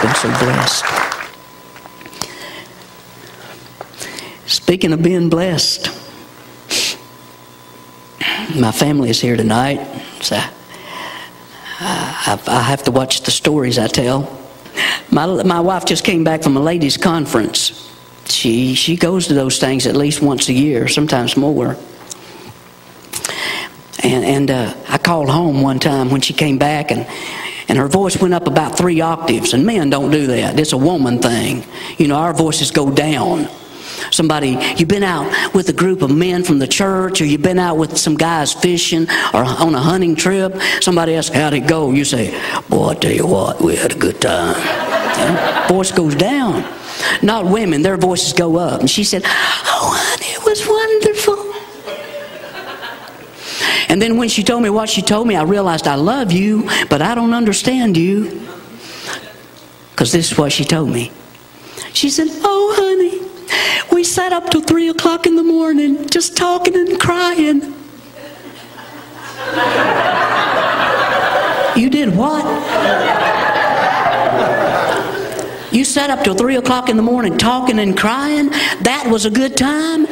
just been so blessed. Speaking of being blessed, my family is here tonight, so I have to watch the stories I tell. My wife just came back from a ladies' conference. She goes to those things at least once a year, sometimes more. And I called home one time when she came back, and her voice went up about 3 octaves. And men don't do that. It's a woman thing. You know, our voices go down. You've been out with a group of men from the church, or you've been out with some guys fishing or on a hunting trip. Somebody asks, how'd it go? You say, boy, I tell you what, we had a good time. Voice goes down. Not women, their voices go up. And she said, oh, honey, it was wonderful. And then when she told me what she told me, I realized I love you, but I don't understand you. Because this is what she told me. She said, oh, honey, we sat up till 3 o'clock in the morning just talking and crying. You did what? You sat up till 3 o'clock in the morning talking and crying? That was a good time?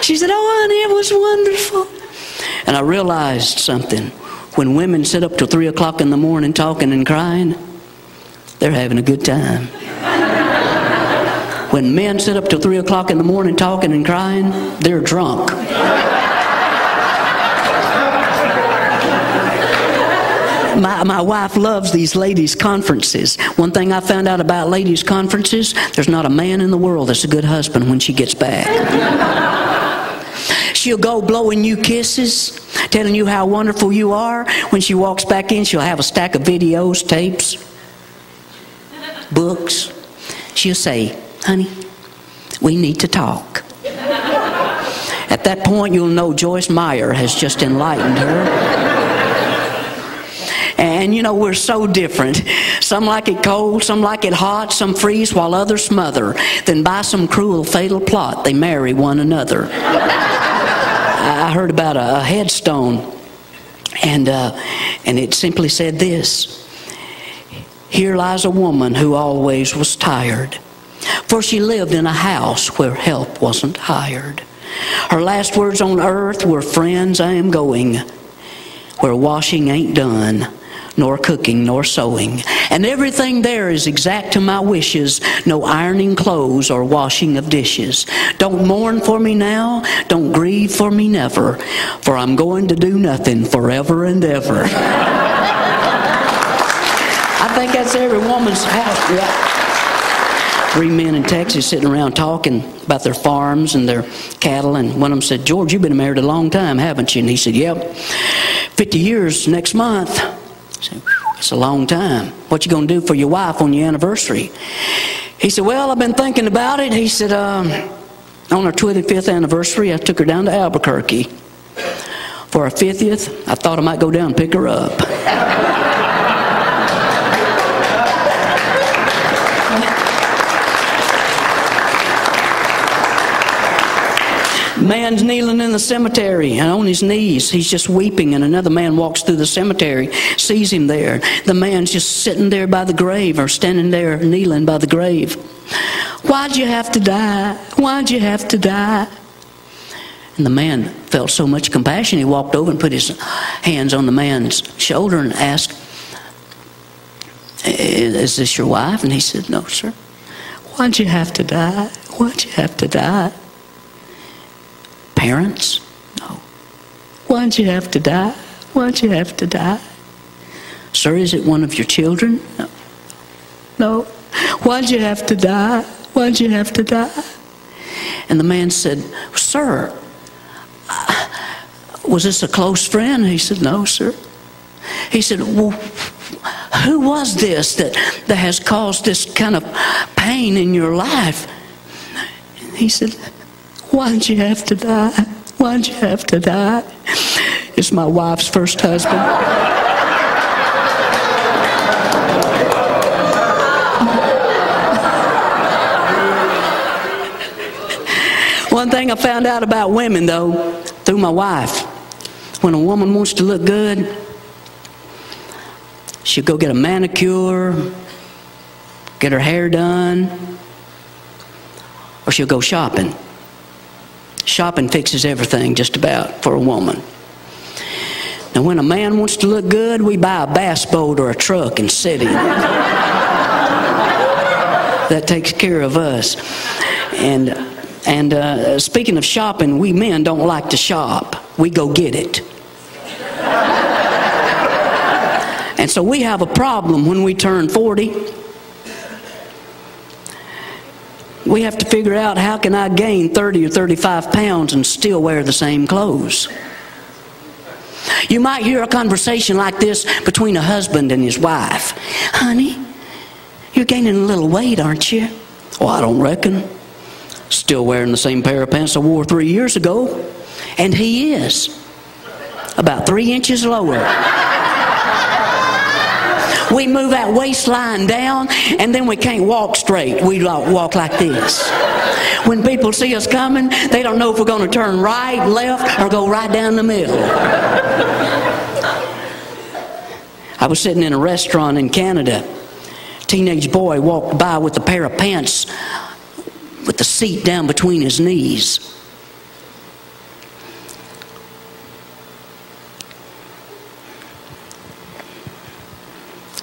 She said, oh, honey, it was wonderful. And I realized something. When women sit up till 3 o'clock in the morning talking and crying, they're having a good time. When men sit up till 3 o'clock in the morning talking and crying, they're drunk. My wife loves these ladies' conferences. One thing I found out about ladies' conferences, there's not a man in the world that's a good husband when she gets back. She'll go blowing you kisses, telling you how wonderful you are. When she walks back in, she'll have a stack of videos, tapes, books. She'll say, honey, we need to talk. At that point, you'll know Joyce Meyer has just enlightened her. And you know, we're so different. Some like it cold, some like it hot, some freeze while others smother. Then by some cruel, fatal plot, they marry one another. I heard about a headstone, and it simply said this: here lies a woman who always was tired, for she lived in a house where help wasn't hired. Her last words on earth were, friends, I am going where washing ain't done, nor cooking, nor sewing. And everything there is exact to my wishes, no ironing clothes or washing of dishes. Don't mourn for me now, don't grieve for me never, for I'm going to do nothing forever and ever. I think that's every woman's house. Yeah. 3 men in Texas sitting around talking about their farms and their cattle, and one of them said, George, you've been married a long time, haven't you? And he said, yep, 50 years next month. I said, it's a long time. What you going to do for your wife on your anniversary? He said, well, I've been thinking about it. He said, on our 25th anniversary, I took her down to Albuquerque. For our 50th, I thought I might go down and pick her up. Man's kneeling in the cemetery and on his knees. He's just weeping, and another man walks through the cemetery, sees him there. The man's just sitting there by the grave, or standing there kneeling by the grave. Why'd you have to die? Why'd you have to die? And the man felt so much compassion, he walked over and put his hands on the man's shoulder and asked, is this your wife? And he said, no, sir. Why'd you have to die? Why'd you have to die? Parents? No. Why'd you have to die? Why'd you have to die? Sir, is it one of your children? No. No. Why'd you have to die? Why'd you have to die? And the man said, sir, was this a close friend? He said, no, sir. He said, well, who was this that has caused this kind of pain in your life? And he said, why'd you have to die? Why'd you have to die? It's my wife's first husband. One thing I found out about women, though, through my wife, when a woman wants to look good, she'll go get a manicure, get her hair done, or she'll go shopping. Shopping fixes everything just about for a woman. Now when a man wants to look good, we buy a bass boat or a truck and sit in. That takes care of us. And speaking of shopping, we men don't like to shop. We go get it. And so we have a problem when we turn 40. We have to figure out, how can I gain 30 or 35 pounds and still wear the same clothes? You might hear a conversation like this between a husband and his wife. Honey, you're gaining a little weight, aren't you? Oh, I don't reckon. Still wearing the same pair of pants I wore 3 years ago. And he is. About 3 inches lower. We move that waistline down, and then we can't walk straight. We walk like this. When people see us coming, they don't know if we're going to turn right, left, or go right down the middle. I was sitting in a restaurant in Canada. A teenage boy walked by with a pair of pants with the seat down between his knees.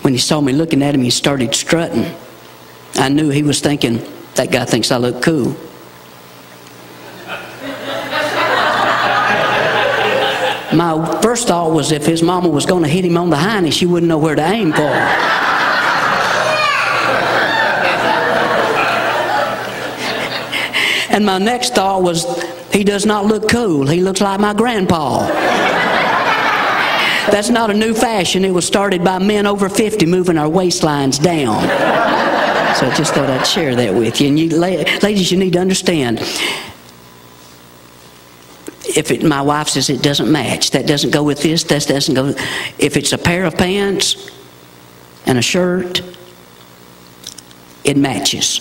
When he saw me looking at him, he started strutting. I knew he was thinking, that guy thinks I look cool. My first thought was, if his mama was going to hit him on the hiney, she wouldn't know where to aim for. And my next thought was, he does not look cool. He looks like my grandpa. That's not a new fashion. It was started by men over 50 moving our waistlines down. So I just thought I'd share that with you. And you, ladies, you need to understand, my wife says it doesn't match, that doesn't go with this, that doesn't go with, if it's a pair of pants and a shirt, it matches.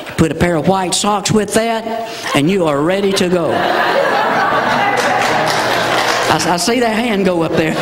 You put a pair of white socks with that, and you are ready to go. I see that hand go up there.